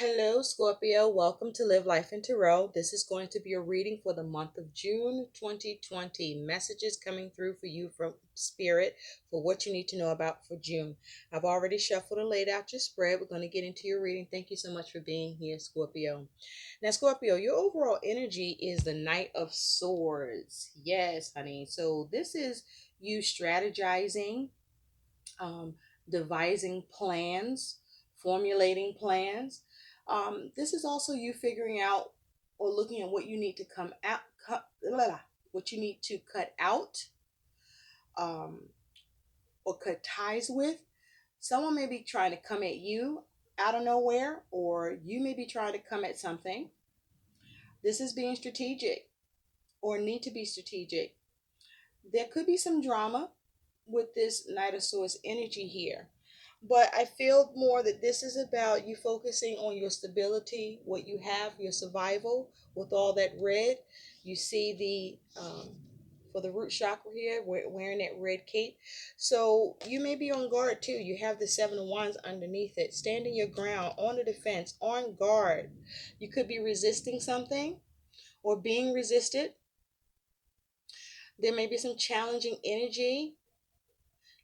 Hello, Scorpio. Welcome to Live Life in Tarot. This is going to be a reading for the month of June 2020. Messages coming through for you from Spirit for what you need to know about for June. I've already shuffled and laid out your spread. We're going to get into your reading. Thank you so much for being here, Scorpio. Now, Scorpio, your overall energy is the Knight of Swords. Yes, honey. So this is you strategizing, um, devising plans, formulating plans. This is also you figuring out or looking at what you need to what you need to cut out, um, or cut ties with. Someone may be trying to come at you out of nowhere, or you may be trying to come at something. This is being strategic or need to be strategic. There could be some drama with this Knight of Swords energy here. But I feel more that this is about you focusing on your stability, what you have, your survival with all that red. You see for the root chakra here, wearing that red cape. So you may be on guard too. You have the Seven of Wands underneath it. Standing your ground, on the defense, on guard. You could be resisting something or being resisted. There may be some challenging energy.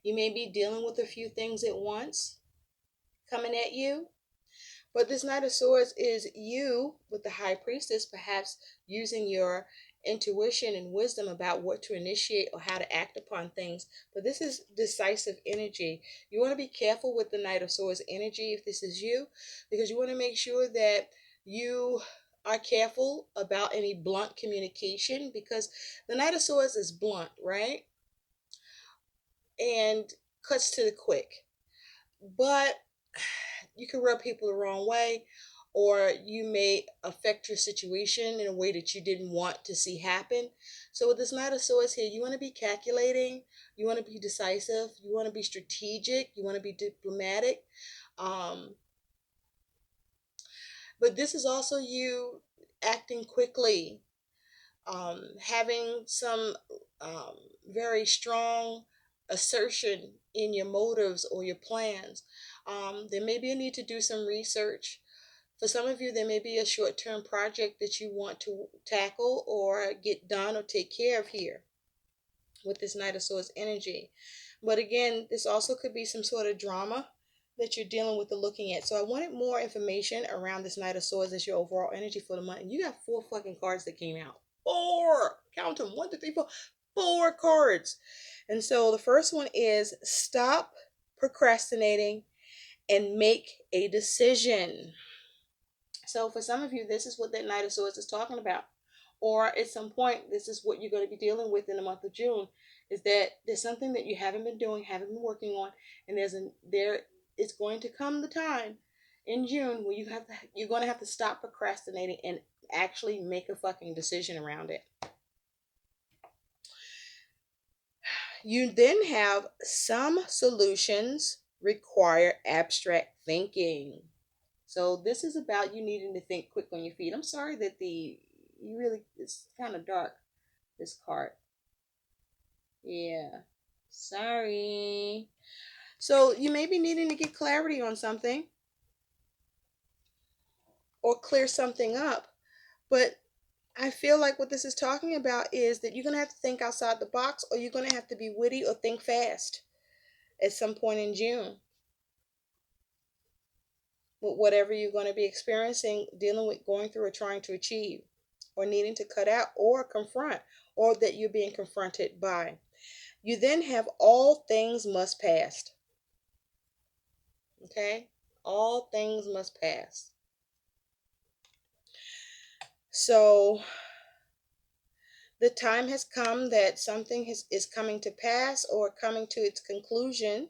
You may be dealing with a few things at once coming at you. But this Knight of Swords is you with the High Priestess, perhaps using your intuition and wisdom about what to initiate or how to act upon things. But this is decisive energy. You want to be careful with the Knight of Swords energy if this is you, because you want to make sure that you are careful about any blunt communication, because the Knight of Swords is blunt, right? And cuts to the quick. But you can rub people the wrong way, or you may affect your situation in a way that you didn't want to see happen. So with this Knight of Swords here, you want to be calculating, you want to be decisive, you want to be strategic, you want to be diplomatic. Um, but this is also you acting quickly, having some very strong assertion in your motives or your plans. There may be a need to do some research. For some of you, there may be a short-term project that you want to tackle or get done or take care of here with this Knight of Swords energy. But again, this also could be some sort of drama that you're dealing with or looking at. So I wanted more information around this Knight of Swords as your overall energy for the month. And you got four fucking cards that came out. Four! Count them. 1, 2, 3, 4. Four cards. And so the first one is stop procrastinating and make a decision. So for some of you, this is what that Knight of Swords is talking about. Or at some point, this is what you're going to be dealing with in the month of June, is that there's something that you haven't been doing, haven't been working on, and there it's going to come the time in June where you're going to have to stop procrastinating and actually make a fucking decision around it. You then have some solutions require abstract thinking. So this is about you needing to think quick on your feet. I'm sorry that it's kind of dark, this card. Yeah, sorry. So you may be needing to get clarity on something or clear something up. But I feel like what this is talking about is that you're going to have to think outside the box, or you're going to have to be witty or think fast at some point in June. With whatever you're going to be experiencing, dealing with, going through, or trying to achieve, or needing to cut out or confront, or that you're being confronted by. You then have all things must pass. Okay? All things must pass. So the time has come that something is coming to pass or coming to its conclusion,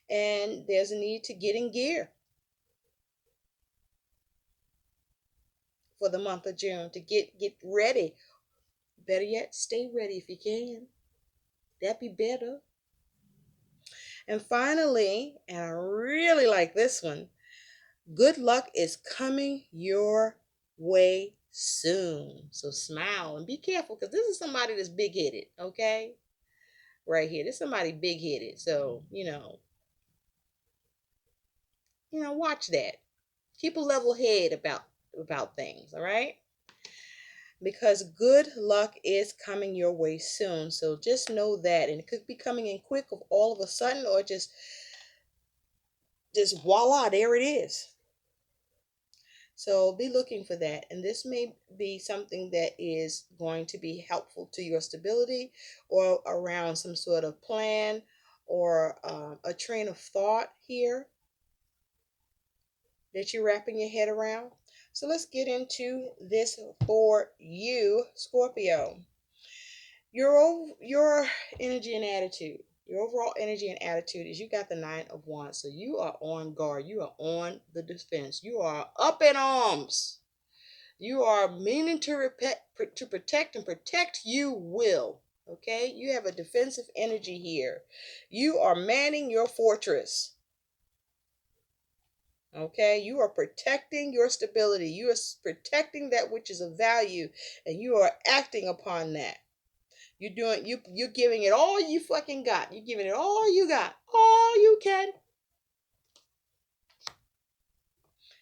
and there's a need to get in gear for the month of June, to get ready. Better yet, stay ready if you can. That'd be better. And finally, and I really like this one, good luck is coming your way soon. So smile and be careful, because this is somebody that's big headed, okay? Right here. This is somebody big headed. So, watch that. Keep a level head about things, all right? Because good luck is coming your way soon. So just know that, and it could be coming in quick of all of a sudden, or just voila, there it is. So be looking for that. And this may be something that is going to be helpful to your stability, or around some sort of plan, or a train of thought here that you're wrapping your head around. So let's get into this for you, Scorpio. Your energy and attitude. Your overall energy and attitude is, you got the 9 of Wands. So you are on guard. You are on the defense. You are up in arms. You are meaning to protect, and protect you will. Okay? You have a defensive energy here. You are manning your fortress. Okay? You are protecting your stability. You are protecting that which is of value, and you are acting upon that. You're giving it all you fucking got. You're giving it all you got. All you can.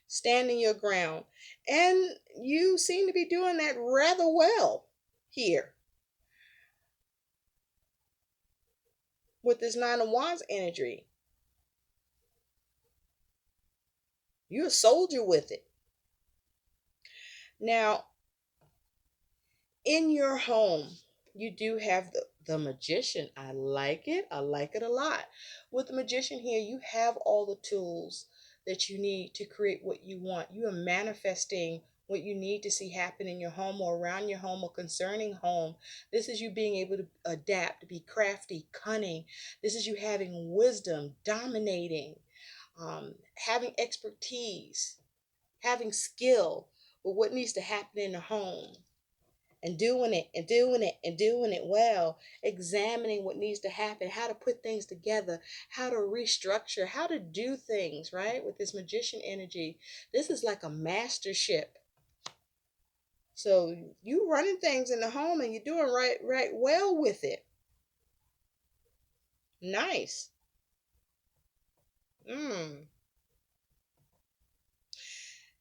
Standing your ground. And you seem to be doing that rather well here with this 9 of Wands energy. You're a soldier with it. Now, in your home, you do have the Magician. I like it. I like it a lot. With the Magician here, you have all the tools that you need to create what you want. You are manifesting what you need to see happen in your home, or around your home, or concerning home. This is you being able to adapt, to be crafty, cunning. This is you having wisdom, dominating, having expertise, having skill with what needs to happen in the home, and doing it and doing it and doing it well, examining what needs to happen, how to put things together, how to restructure, how to do things, right? With this Magician energy, this is like a mastership. So you running things in the home, and you're doing right well with it. Nice.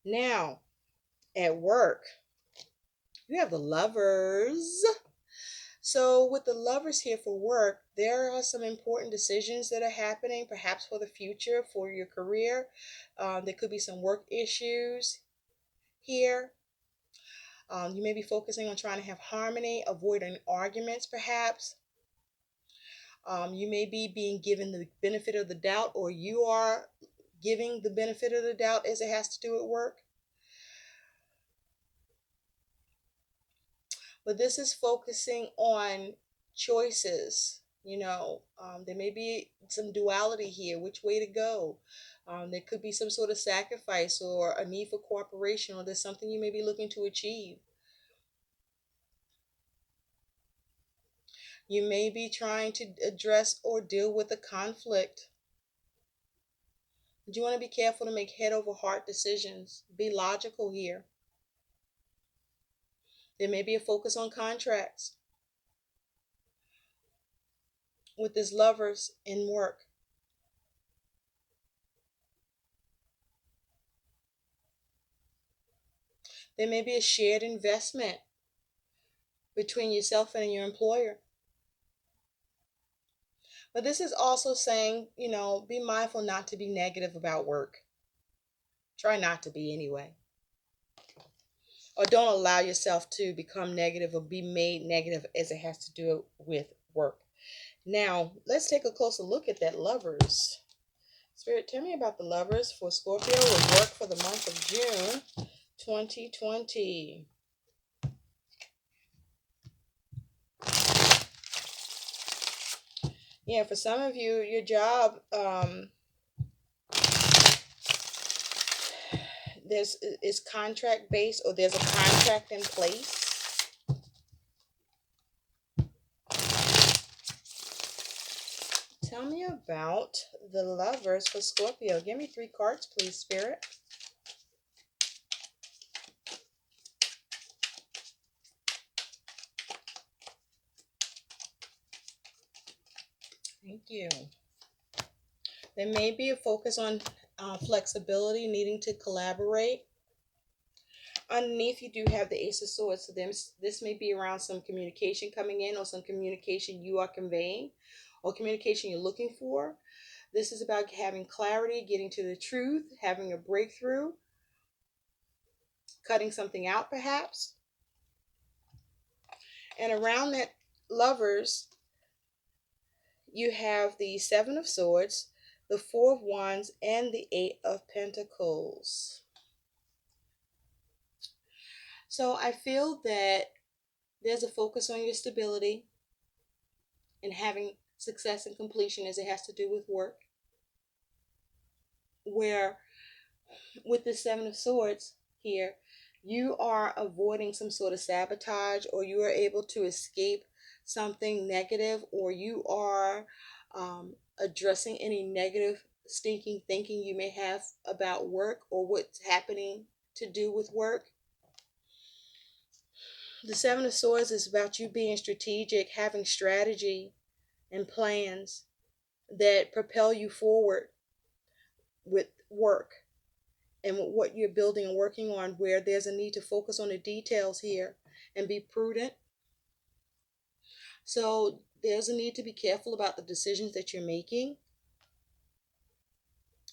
Now, at work, you have the Lovers. So, with the Lovers here for work, there are some important decisions that are happening, perhaps for the future, for your career. There could be some work issues here. You may be focusing on trying to have harmony, avoiding arguments, perhaps. You may be being given the benefit of the doubt, or you are giving the benefit of the doubt as it has to do with work. But this is focusing on choices. There may be some duality here, which way to go. There could be some sort of sacrifice, or a need for cooperation, or there's something you may be looking to achieve. You may be trying to address or deal with a conflict. But you want to be careful to make head over heart decisions. Be logical here. There may be a focus on contracts with this Lovers in work. There may be a shared investment between yourself and your employer. But this is also saying, be mindful not to be negative about work. Try not to be anyway. Or don't allow yourself to become negative, or be made negative as it has to do with work. Now, let's take a closer look at that Lovers. Spirit, tell me about the Lovers for Scorpio with work for the month of June 2020. Yeah, for some of you, your job, is contract based, or there's a contract in place. Tell me about the Lovers for Scorpio. Give me 3 cards, please, Spirit. Thank you. There may be a focus on flexibility, needing to collaborate. Underneath, you do have the Ace of Swords. So this may be around some communication coming in, or some communication you are conveying, or communication you're looking for. This is about having clarity, getting to the truth, having a breakthrough, cutting something out perhaps. And around that lovers, you have the Seven of Swords, the Four of Wands, and the Eight of Pentacles. So I feel that there's a focus on your stability and having success and completion as it has to do with work. Where with the Seven of Swords here, you are avoiding some sort of sabotage, or you are able to escape something negative, or you are addressing any negative stinking thinking you may have about work or what's happening to do with work. The Seven of Swords is about you being strategic, having strategy and plans that propel you forward with work and what you're building and working on, where there's a need to focus on the details here and be prudent. So there's a need to be careful about the decisions that you're making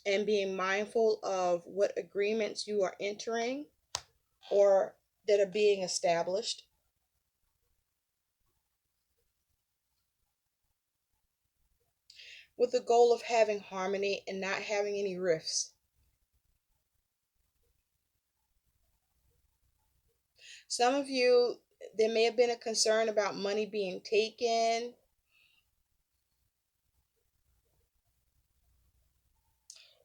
and being mindful of what agreements you are entering or that are being established. With the goal of having harmony and not having any rifts. Some of you, there may have been a concern about money being taken,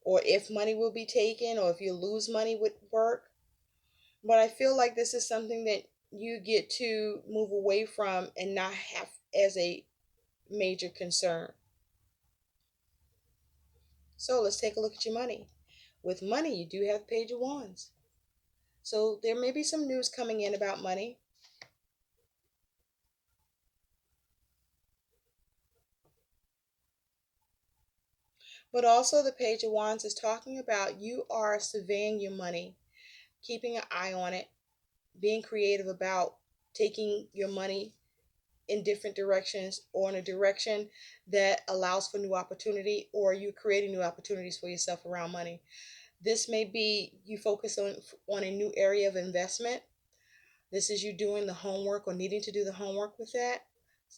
or if money will be taken, or if you lose money with work. But I feel like this is something that you get to move away from and not have as a major concern. So let's take a look at your money. With money, you do have Page of Wands. So there may be some news coming in about money. But also the Page of Wands is talking about you are surveying your money, keeping an eye on it, being creative about taking your money in different directions, or in a direction that allows for new opportunity, or you creating new opportunities for yourself around money. This may be you focus on a new area of investment. This is you doing the homework or needing to do the homework with that.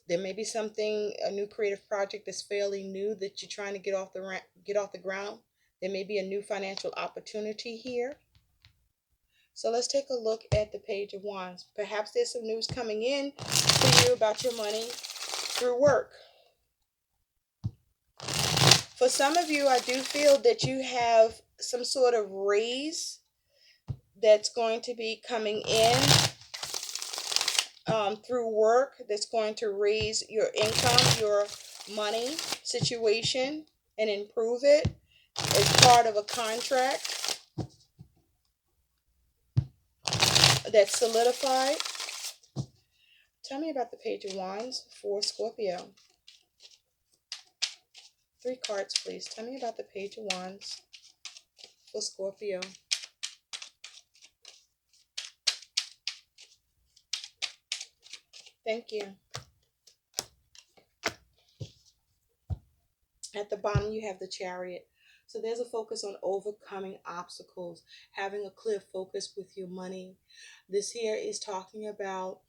There may be something, a new creative project that's fairly new that you're trying to get off the ground. There may be a new financial opportunity here. So let's take a look at the Page of Wands. Perhaps there's some news coming in for you about your money through work. For some of you, I do feel that you have some sort of raise that's going to be coming in through work, that's going to raise your income, your money situation, and improve it as part of a contract that's solidified. Tell me about the Page of Wands for Scorpio. 3 cards, please. Tell me about the Page of Wands for Scorpio. Thank you. At the bottom, you have the Chariot. So there's a focus on overcoming obstacles, having a clear focus with your money. This here is talking about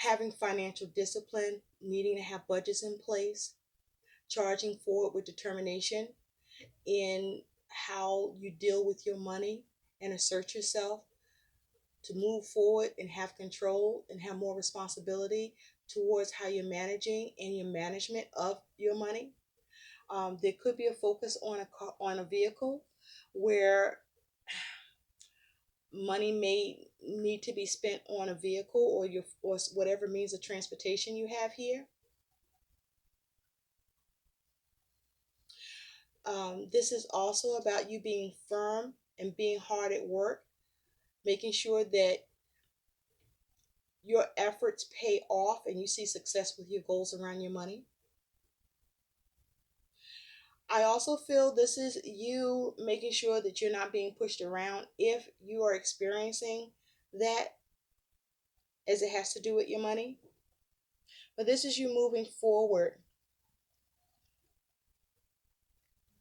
having financial discipline, needing to have budgets in place, charging forward with determination in how you deal with your money and assert yourself to move forward and have control and have more responsibility towards how you're managing and your management of your money. There could be a focus on a vehicle where money may need to be spent on a vehicle or whatever means of transportation you have here. This is also about you being firm and being hard at work, making sure that your efforts pay off and you see success with your goals around your money. I also feel this is you making sure that you're not being pushed around if you are experiencing that, as it has to do with your money. But this is you moving forward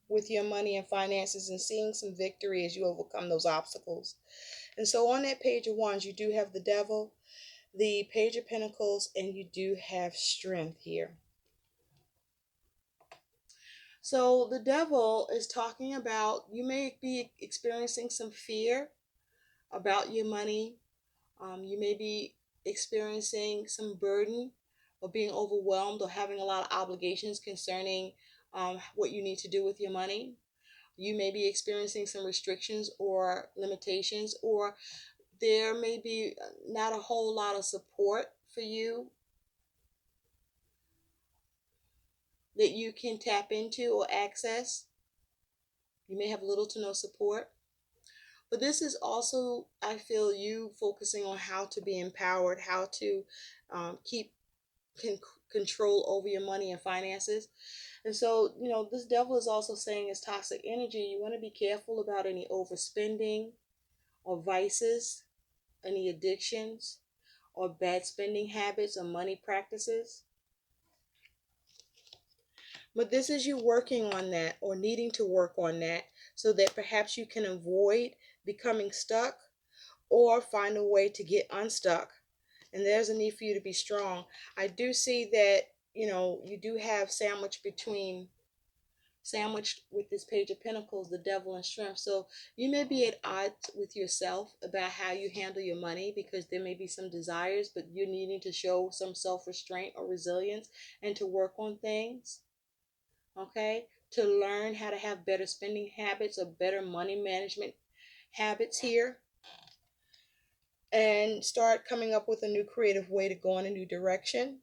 with your money and finances and seeing some victory as you overcome those obstacles. And so on that page of wands, you do have the devil, the page of pentacles, and you do have strength here. So the devil is talking about you may be experiencing some fear about your money. You may be experiencing some burden or being overwhelmed or having a lot of obligations concerning what you need to do with your money. You may be experiencing some restrictions or limitations, or there may be not a whole lot of support for you that you can tap into or access. You may have little to no support. But this is also, I feel, you focusing on how to be empowered, how to keep can control over your money and finances. And so, this devil is also saying it's toxic energy. You want to be careful about any overspending or vices, any addictions or bad spending habits or money practices. But this is you working on that or needing to work on that so that perhaps you can avoid becoming stuck or find a way to get unstuck. And there's a need for you to be strong. I do see that, you do have sandwiched with this page of pentacles, the devil and strength. So you may be at odds with yourself about how you handle your money because there may be some desires, but you're needing to show some self-restraint or resilience and to work on things. Okay, to learn how to have better spending habits or better money management habits here, and start coming up with a new creative way to go in a new direction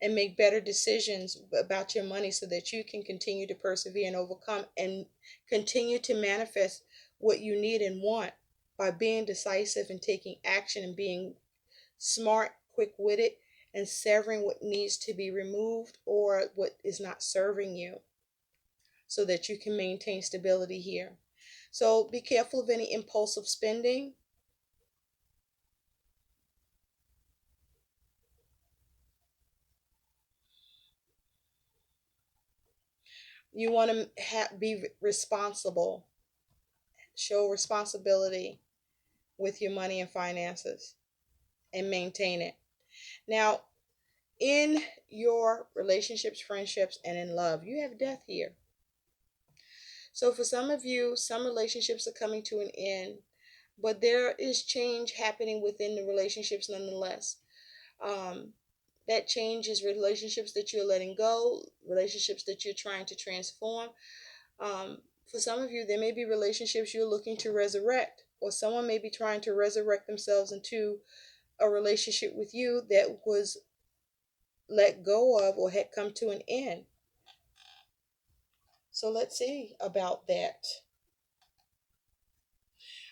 and make better decisions about your money so that you can continue to persevere and overcome and continue to manifest what you need and want by being decisive and taking action and being smart, quick-witted, and severing what needs to be removed or what is not serving you so that you can maintain stability here. So be careful of any impulsive spending. You want to be responsible, show responsibility with your money and finances, and maintain it. Now, in your relationships, friendships, and in love, you have death here. So for some of you, some relationships are coming to an end, but there is change happening within the relationships nonetheless. Um, that change is relationships that you're letting go, relationships that you're trying to transform. For some of you, there may be relationships you're looking to resurrect, or someone may be trying to resurrect themselves into a relationship with you that was let go of or had come to an end. So let's see about that.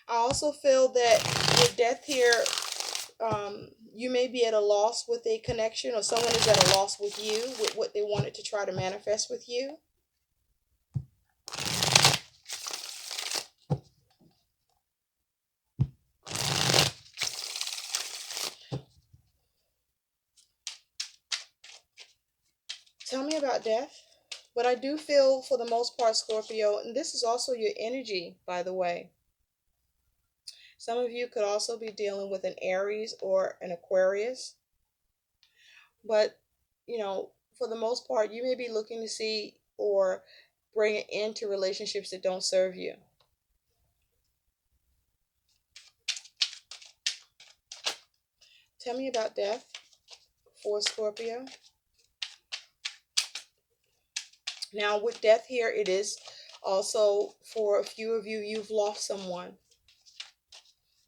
I also feel that with death here, you may be at a loss with a connection, or someone is at a loss with you, with what they wanted to try to manifest with you. Tell me about death. But I do feel, for the most part, Scorpio, and this is also your energy, by the way. Some of you could also be dealing with an Aries or an Aquarius. But, for the most part, you may be looking to see or bring an end to relationships that don't serve you. Tell me about death for Scorpio. Now, with death here, it is also for a few of you, you've lost someone,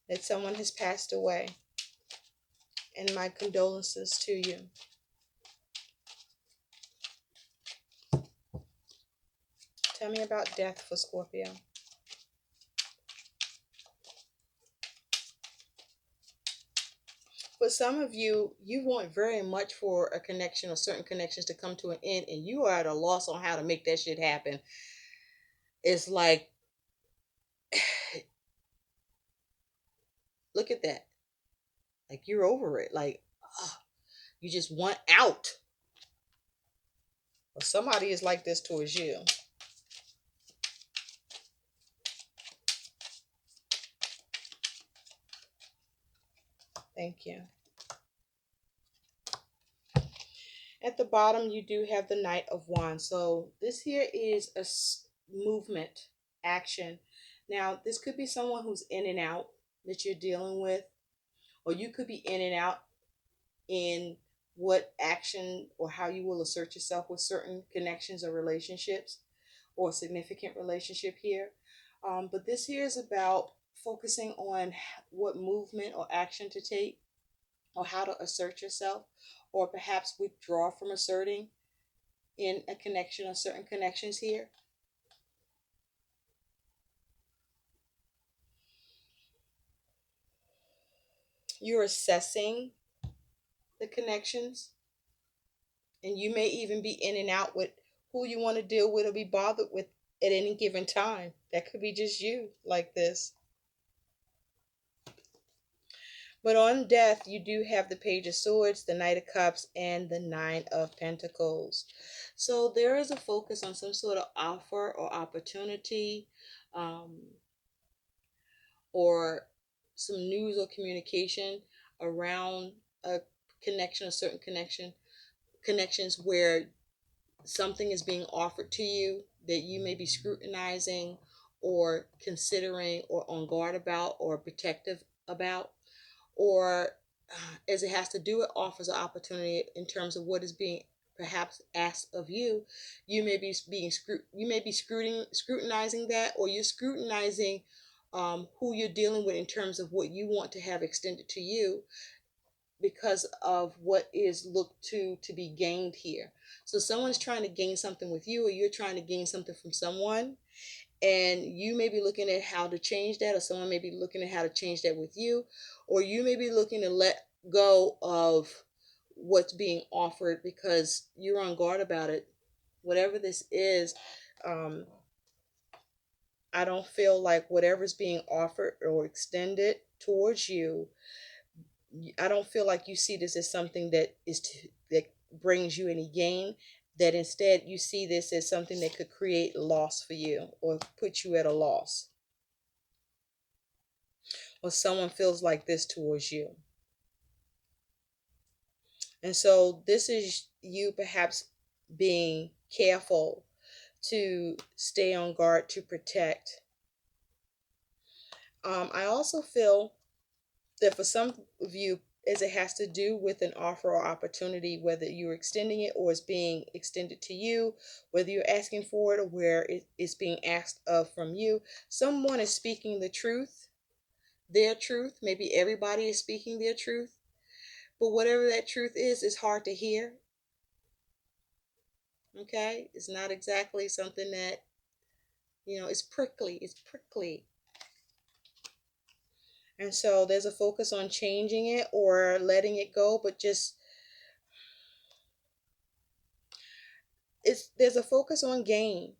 that someone has passed away. And my condolences to you. Tell me about death for Scorpio. For some of you, you want very much for a connection or certain connections to come to an end, and you are at a loss on how to make that shit happen. It's like, look at that. Like you're over it. Like, ugh, you just want out. Or somebody is like this towards you. Thank you. At the bottom, you do have the Knight of Wands. So this here is a movement, action. Now, this could be someone who's in and out that you're dealing with, or you could be in and out in what action or how you will assert yourself with certain connections or relationships or significant relationship here. But this here is about focusing on what movement or action to take or how to assert yourself or perhaps withdraw from asserting in a connection or certain connections here. You're assessing the connections, and you may even be in and out with who you want to deal with or be bothered with at any given time. That could be just you like this. But on death, you do have the Page of Swords, the Knight of Cups, and the Nine of Pentacles. So there is a focus on some sort of offer or opportunity, um, or some news or communication around a connection, a certain connections where something is being offered to you that you may be scrutinizing or considering or on guard about or protective about, or as it has to do, it offers an opportunity in terms of what is being perhaps asked of you. You may be scrutinizing that, or you're scrutinizing who you're dealing with in terms of what you want to have extended to you because of what is looked to be gained here. So someone's trying to gain something with you, or you're trying to gain something from someone, and you may be looking at how to change that, or someone may be looking at how to change that with you, or you may be looking to let go of what's being offered because you're on guard about it. Whatever this is, um, I don't feel like whatever's being offered or extended towards you, I don't feel like you see this as something that brings you any gain. That instead you see this as something that could create loss for you or put you at a loss. Or someone feels like this towards you. And so this is you perhaps being careful to stay on guard to protect. I also feel that for some of you, as it has to do with an offer or opportunity, whether you're extending it or it's being extended to you, whether you're asking for it or where it's being asked of from you, someone is speaking the truth, their truth. Maybe everybody is speaking their truth, but whatever that truth is hard to hear. Okay, it's not exactly something that, it's prickly. It's prickly. And so there's a focus on changing it or letting it go, but just there's a focus on gain.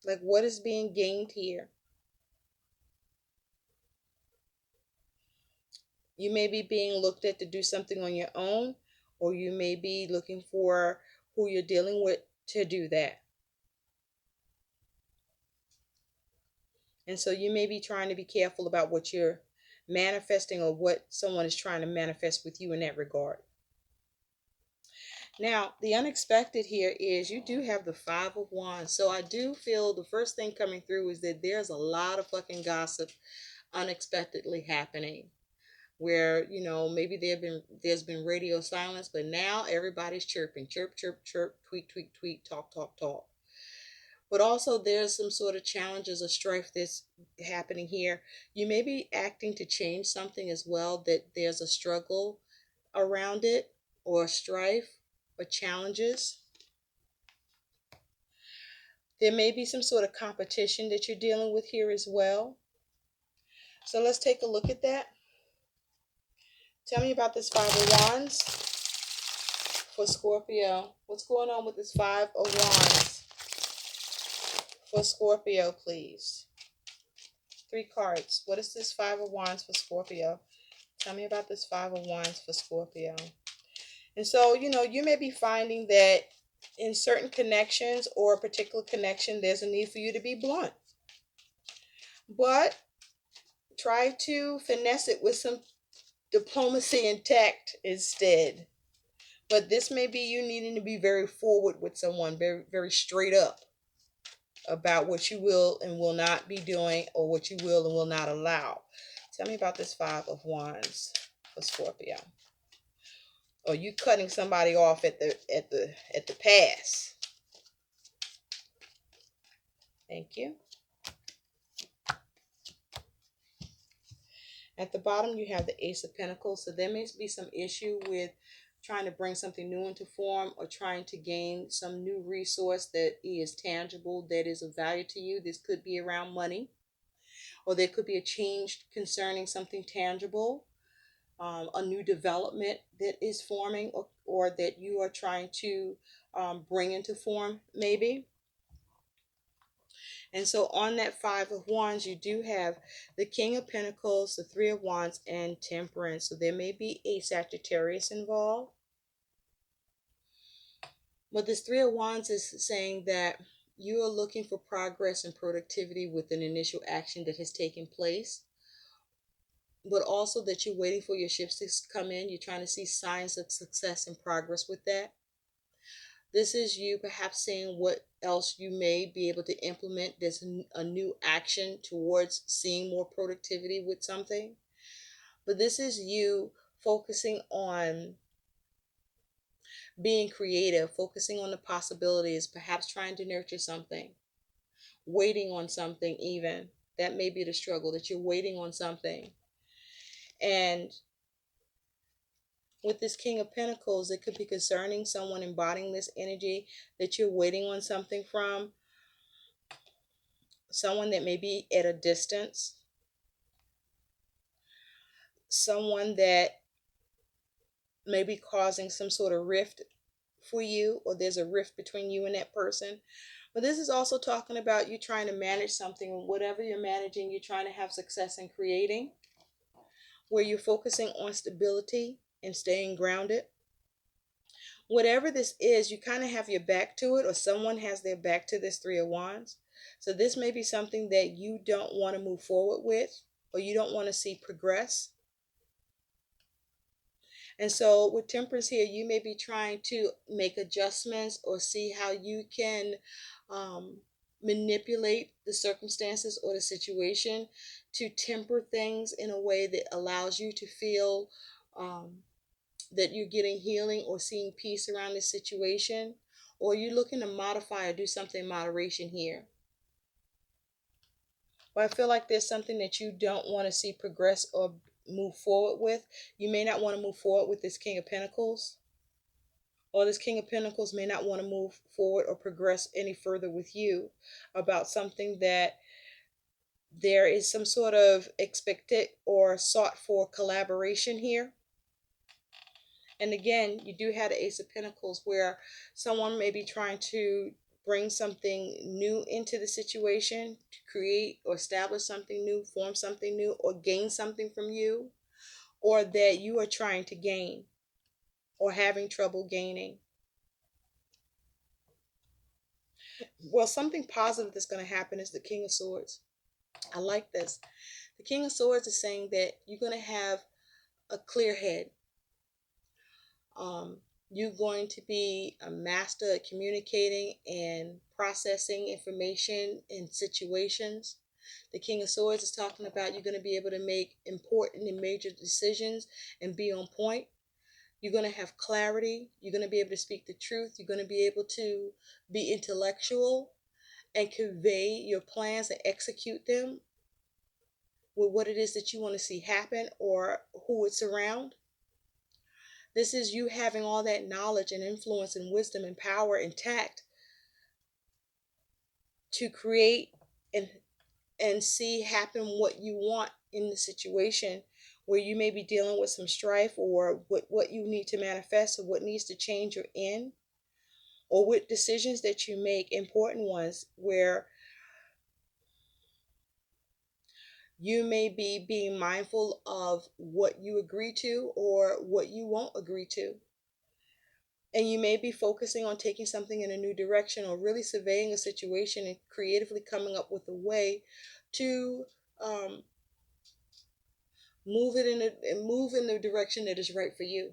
Like what is being gained here? You may be being looked at to do something on your own, or you may be looking for who you're dealing with to do that. And so you may be trying to be careful about what you're manifesting or what someone is trying to manifest with you in that regard. Now, the unexpected here is you do have the Five of Wands. So I do feel the first thing coming through is that there's a lot of fucking gossip unexpectedly happening. Where, maybe there's been radio silence, but now everybody's chirping. Chirp, chirp, chirp, tweet, tweet, tweet, talk, talk, talk. But also there's some sort of challenges or strife that's happening here. You may be acting to change something as well, that there's a struggle around it, or strife, or challenges. There may be some sort of competition that you're dealing with here as well. So let's take a look at that. Tell me about this Five of Wands for Scorpio. What's going on with this Five of Wands for Scorpio, please? Three cards. What is this Five of Wands for Scorpio? Tell me about this Five of Wands for Scorpio. And so, you may be finding that in certain connections or a particular connection, there's a need for you to be blunt. But try to finesse it with some diplomacy and tact instead. But this may be you needing to be very forward with someone, very, very straight up about what you will and will not be doing, or what you will and will not allow. Tell me about this Five of Wands for Scorpio. Or you cutting somebody off at the pass. Thank you. At the bottom, you have the Ace of Pentacles. So there may be some issue with trying to bring something new into form, or trying to gain some new resource that is tangible, that is of value to you. This could be around money, or there could be a change concerning something tangible, a new development that is forming, or that you are trying to bring into form, maybe. And so on that Five of Wands, you do have the King of Pentacles, the Three of Wands, and Temperance. So there may be a Sagittarius involved. But this Three of Wands is saying that you are looking for progress and productivity with an initial action that has taken place, but also that you're waiting for your shifts to come in. You're trying to see signs of success and progress with that. This is you perhaps seeing what else you may be able to implement. There's a new action towards seeing more productivity with something. But this is you focusing on being creative, focusing on the possibilities, perhaps trying to nurture something, waiting on something even. That may be the struggle, that you're waiting on something. And with this King of Pentacles, it could be concerning someone embodying this energy, that you're waiting on something from someone that may be at a distance, someone that may be causing some sort of rift for you, or there's a rift between you and that person. But this is also talking about you trying to manage something. Whatever you're managing, you're trying to have success in creating, where you're focusing on stability and staying grounded. Whatever this is, you kind of have your back to it, or someone has their back to this Three of Wands. So this may be something that you don't want to move forward with, or you don't want to see progress. And so with Temperance here, you may be trying to make adjustments, or see how you can manipulate the circumstances or the situation to temper things in a way that allows you to feel that you're getting healing or seeing peace around this situation. Or you're looking to modify or do something in moderation here. But I feel like there's something that you don't want to see progress or move forward with. You may not want to move forward with this King of Pentacles, or this King of Pentacles may not want to move forward or progress any further with you about something that there is some sort of expected or sought for collaboration here. And again, you do have the Ace of Pentacles, where someone may be trying to bring something new into the situation, to create or establish something new, form something new, or gain something from you, or that you are trying to gain or having trouble gaining. Well, something positive that's going to happen is the King of Swords. I like this. The King of Swords is saying that you're going to have a clear head. You're going to be a master at communicating and processing information in situations. The King of Swords is talking about you're going to be able to make important and major decisions and be on point. You're going to have clarity. You're going to be able to speak the truth. You're going to be able to be intellectual and convey your plans and execute them with what it is that you want to see happen or who it's around. This is you having all that knowledge and influence and wisdom and power and tact to create and see happen what you want in the situation where you may be dealing with some strife, or what you need to manifest, or what needs to change you're in, or with decisions that you make, important ones, where you may be being mindful of what you agree to or what you won't agree to. And you may be focusing on taking something in a new direction, or really surveying a situation and creatively coming up with a way to um, move in the direction that is right for you.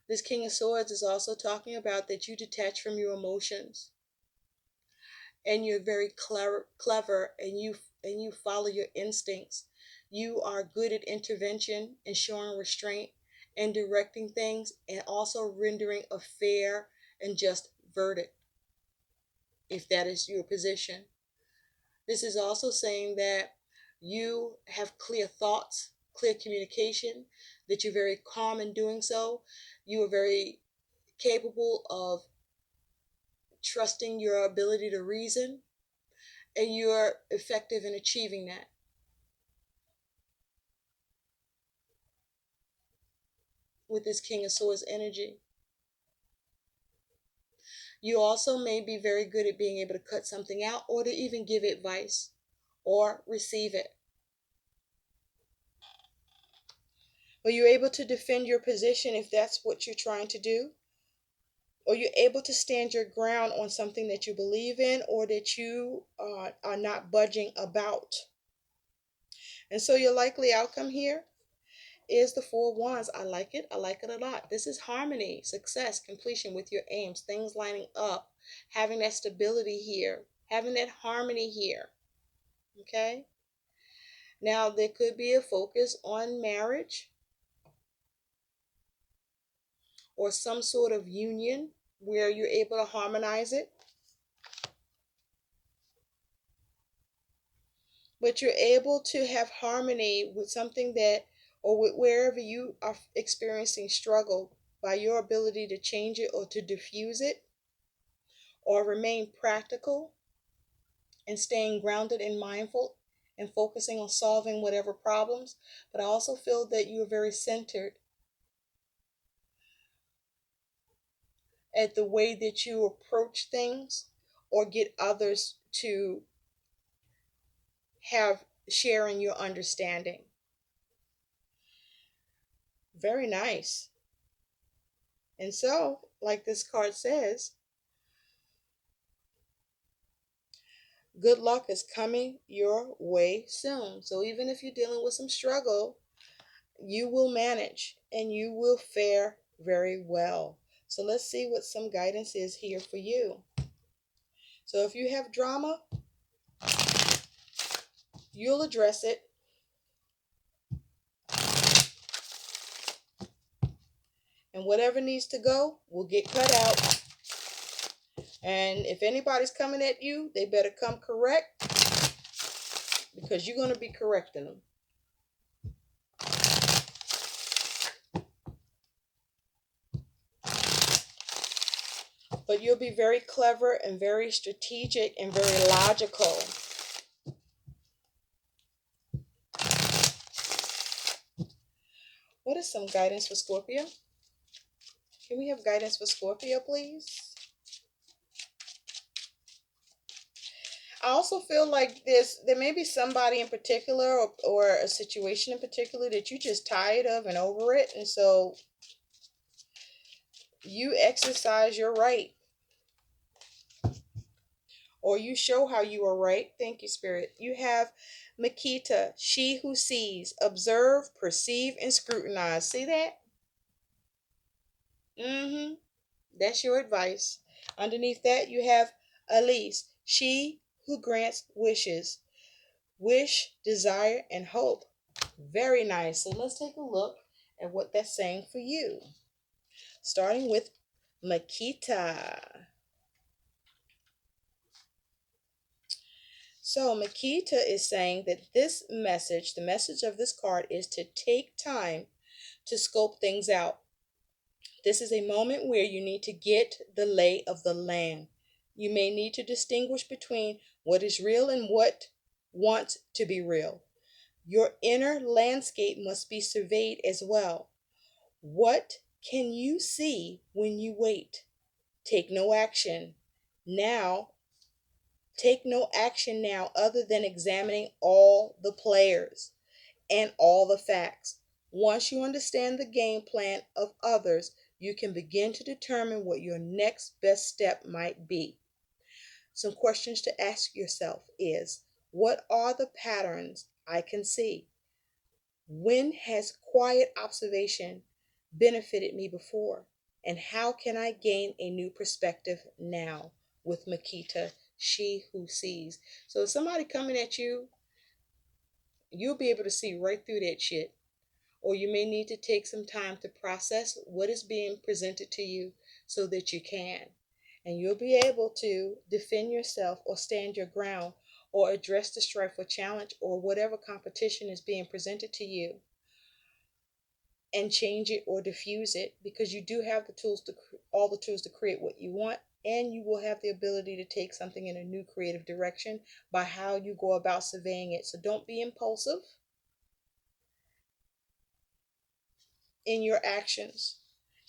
This King of Swords is also talking about that you detach from your emotions, and you're very clever, and you follow your instincts. You are good at intervention and showing restraint and directing things, and also rendering a fair and just verdict if that is your position. This is also saying that you have clear thoughts, clear communication, that you're very calm in doing so. You are very capable of trusting your ability to reason, and you're effective in achieving that. With this King of Swords energy, you also may be very good at being able to cut something out, or to even give advice or receive it. Are you able to defend your position if that's what you're trying to do? Or you're able to stand your ground on something that you believe in, or that you are not budging about? And so your likely outcome here is the Four of Wands. I like it. I like it a lot. This is harmony, success, completion with your aims, things lining up, having that stability here, having that harmony here. Okay? Now, there could be a focus on marriage or some sort of union where you're able to harmonize it. But you're able to have harmony with something that, or with wherever you are experiencing struggle, by your ability to change it or to diffuse it, or remain practical and staying grounded and mindful and focusing on solving whatever problems. But I also feel that you are very centered at the way that you approach things, or get others to have share in your understanding. Very nice. And so, like this card says, good luck is coming your way soon. So even if you're dealing with some struggle, you will manage and you will fare very well. So let's see what some guidance is here for you. So if you have drama, you'll address it. And whatever needs to go will get cut out. And if anybody's coming at you, they better come correct, because you're going to be correcting them. But you'll be very clever and very strategic and very logical. What is some guidance for Scorpio? Can we have guidance for Scorpio, please? I also feel like there may be somebody in particular, or a situation in particular that you're just tired of and over it. And so you exercise your right, or you show how you are right. Thank you, Spirit. You have Makita, she who sees, observe, perceive, and scrutinize. See that? Mm-hmm. That's your advice. Underneath that, you have Elise, she who grants wishes. Wish, desire, and hope. Very nice. So let's take a look at what that's saying for you. Starting with Makita. So Makita is saying that this message, the message of this card, is to take time to scope things out. This is a moment where you need to get the lay of the land. You may need to distinguish between what is real and what wants to be real. Your inner landscape must be surveyed as well. What can you see when you wait? Take no action now. Take no action now other than examining all the players and all the facts. Once you understand the game plan of others, you can begin to determine what your next best step might be. Some questions to ask yourself is, what are the patterns I can see? When has quiet observation benefited me before? And how can I gain a new perspective now? With Makita, she who sees. So if somebody coming at you, you'll be able to see right through that shit. Or you may need to take some time to process what is being presented to you so that you can. And you'll be able to defend yourself or stand your ground or address the strife or challenge or whatever competition is being presented to you and change it or diffuse it, because you do have the tools to all the tools to create what you want, and you will have the ability to take something in a new creative direction by how you go about surveying it. So don't be impulsive in your actions,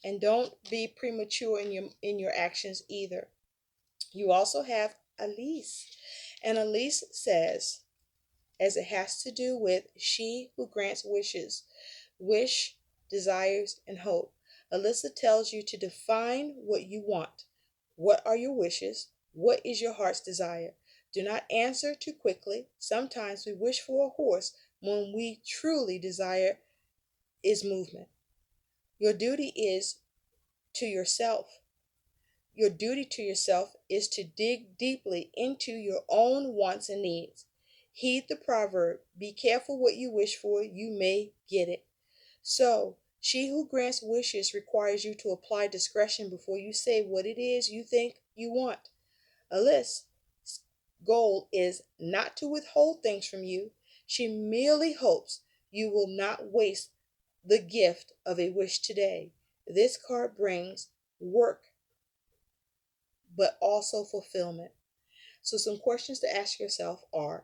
and don't be premature in your actions either. You also have Elise, and Elise says, as it has to do with she who grants wishes, wish, desires, and hope. Alyssa tells you to define what you want. What are your wishes? What is your heart's desire? Do not answer too quickly. Sometimes we wish for a horse when we truly desire is movement. Your duty is to yourself. Your duty to yourself is to dig deeply into your own wants and needs. Heed the proverb, be careful what you wish for, you may get it. So, she who grants wishes requires you to apply discretion before you say what it is you think you want. Alyssa's goal is not to withhold things from you. She merely hopes you will not waste the gift of a wish today. This card brings work, but also fulfillment. So, some questions to ask yourself are,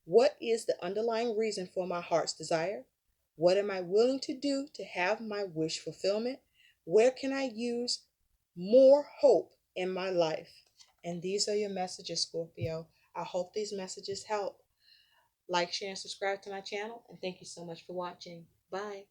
what is the underlying reason for my heart's desire? What am I willing to do to have my wish fulfillment? Where can I use more hope in my life? And these are your messages, Scorpio. I hope these messages help. Like, share, and subscribe to my channel. And thank you so much for watching. Bye.